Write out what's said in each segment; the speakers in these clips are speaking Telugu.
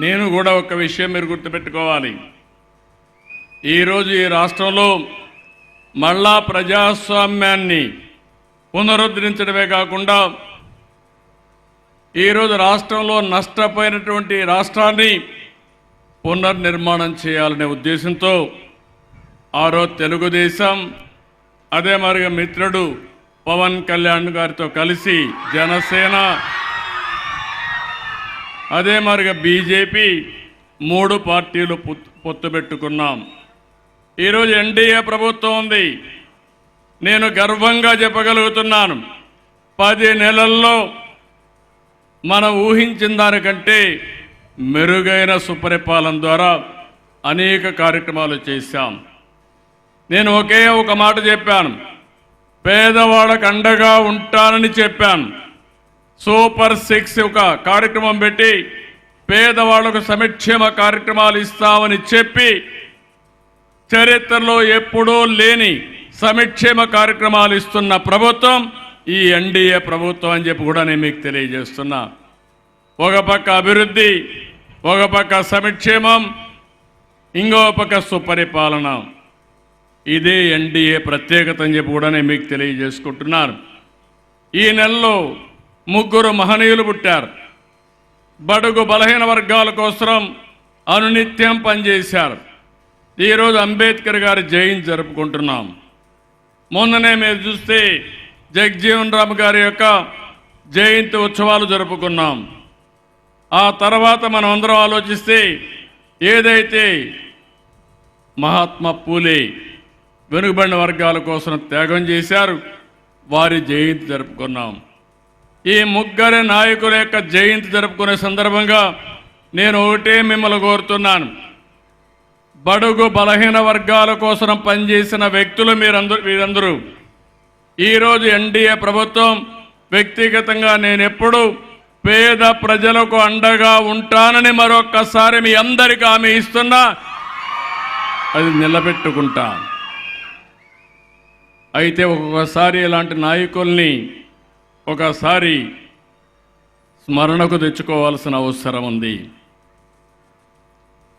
నేను కూడా ఒక విషయం మీరు గుర్తుపెట్టుకోవాలి. ఈరోజు ఈ రాష్ట్రంలో మళ్ళా ప్రజాస్వామ్యాన్ని పునరుద్ధరించడమే కాకుండా ఈరోజు రాష్ట్రంలో నష్టపోయినటువంటి రాష్ట్రాన్ని పునర్నిర్మాణం చేయాలనే ఉద్దేశంతో తెలుగుదేశం అదే మరిగా మిత్రుడు పవన్ కళ్యాణ్ గారితో కలిసి జనసేన అదే మరిగా బీజేపీ 3 పార్టీలు పొత్తు పెట్టుకున్నాం. ఈరోజు ఎన్డీఏ ప్రభుత్వం ఉంది. నేను గర్వంగా చెప్పగలుగుతున్నాను, 10 నెలల్లో మనం ఊహించిన దానికంటే మెరుగైన సుపరిపాలన ద్వారా అనేక కార్యక్రమాలు చేశాం. నేను ఒకే ఒక మాట చెప్పాను, పేదవాళ్ళకు అండగా ఉంటానని చెప్పాను. సూపర్ 6 ఒక కార్యక్రమం పెట్టి పేదవాళ్లకు సంక్షేమ కార్యక్రమాలు ఇస్తామని చెప్పి చరిత్రలో ఎప్పుడూ లేని సంక్షేమ కార్యక్రమాలు ఇస్తున్న ప్రభుత్వం ఈ ఎన్డీఏ ప్రభుత్వం అని చెప్పి కూడా నేను మీకు తెలియజేస్తున్నా. ఒక పక్క అభివృద్ధి, ఒక పక్క సంక్షేమం, ఇంకో పక్క సుపరిపాలన. ఇదే ఎన్డీఏ ప్రత్యేకత అని చెప్పి కూడా నేను మీకు తెలియజేసుకుంటున్నాను. ఈ నెలలో 3 మహనీయులు పుట్టారు. బడుగు బలహీన వర్గాల కోసం అనునిత్యం పనిచేశారు. ఈరోజు అంబేద్కర్ గారి జయంతి జరుపుకుంటున్నాం. మొన్ననే మీరు చూస్తే జగజ్జీవన్ రామ్ గారి యొక్క జయంతి ఉత్సవాలు జరుపుకున్నాం. ఆ తర్వాత మనం అందరం ఆలోచిస్తే ఏదైతే మహాత్మా పూలే వెనుకబడిన వర్గాల కోసం త్యాగం చేశారు, వారి జయంతి జరుపుకున్నాం. ఈ 3 నాయకుల యొక్క జయంతి జరుపుకునే సందర్భంగా నేను ఒకటే మిమ్మల్ని కోరుతున్నాను, బడుగు బలహీన వర్గాల కోసం పనిచేసిన వ్యక్తులు మీరందరూ ఈరోజు ఎన్డీఏ ప్రభుత్వం వ్యక్తిగతంగా నేను ఎప్పుడు పేద ప్రజలకు అండగా ఉంటానని మరొక్కసారి మీ అందరికీ హామీ ఇస్తున్నా, అది నిలబెట్టుకుంటా. అయితే ఒక్కొక్కసారి ఇలాంటి నాయకుల్ని ఒకసారి స్మరణకు తెచ్చుకోవాల్సిన అవసరం ఉంది.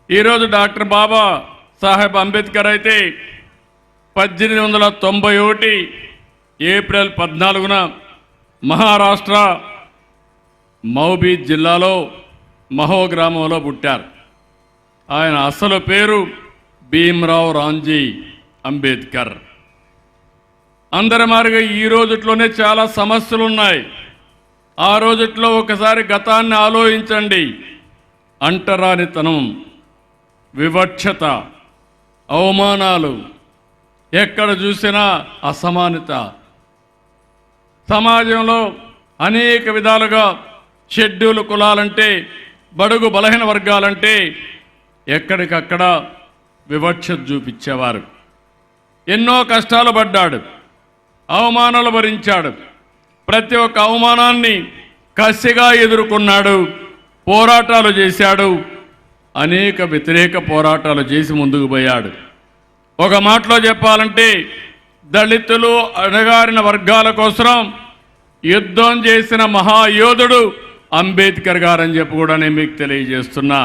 ఈరోజు డాక్టర్ బాబా సాహెబ్ అంబేద్కర్ అయితే 1891 ఏప్రిల్ 14న మహారాష్ట్ర మౌబీ జిల్లాలో మహో గ్రామంలో పుట్టారు. ఆయన అసలు పేరు భీమ్రావ్ రాంజీ అంబేద్కర్. అందరి మాదిరిగా ఈ రోజుట్లోనే చాలా సమస్యలు ఉన్నాయి. ఆ రోజుట్లో ఒకసారి గతాన్ని ఆలోచించండి. అంటరానితనం, వివక్షత, అవమానాలు, ఎక్కడ చూసినా అసమానత, సమాజంలో అనేక విధాలుగా షెడ్యూల్ కులాలంటే, బడుగు బలహీన వర్గాలంటే ఎక్కడికక్కడ వివక్షత చూపించేవారు. ఎన్నో కష్టాలు పడ్డాడు, అవమానాలు భరించాడు. ప్రతి ఒక్క అవమానాన్ని కసిగా ఎదుర్కొన్నాడు, పోరాటాలు చేశాడు, అనేక వ్యతిరేక పోరాటాలు చేసి ముందుకు పోయాడు. ఒక మాటలో చెప్పాలంటే దళితులు, అణగారిన వర్గాల కోసం యుద్ధం చేసిన మహాయోధుడు అంబేద్కర్ గారని చెప్పి కూడా నేను మీకు తెలియజేస్తున్నా.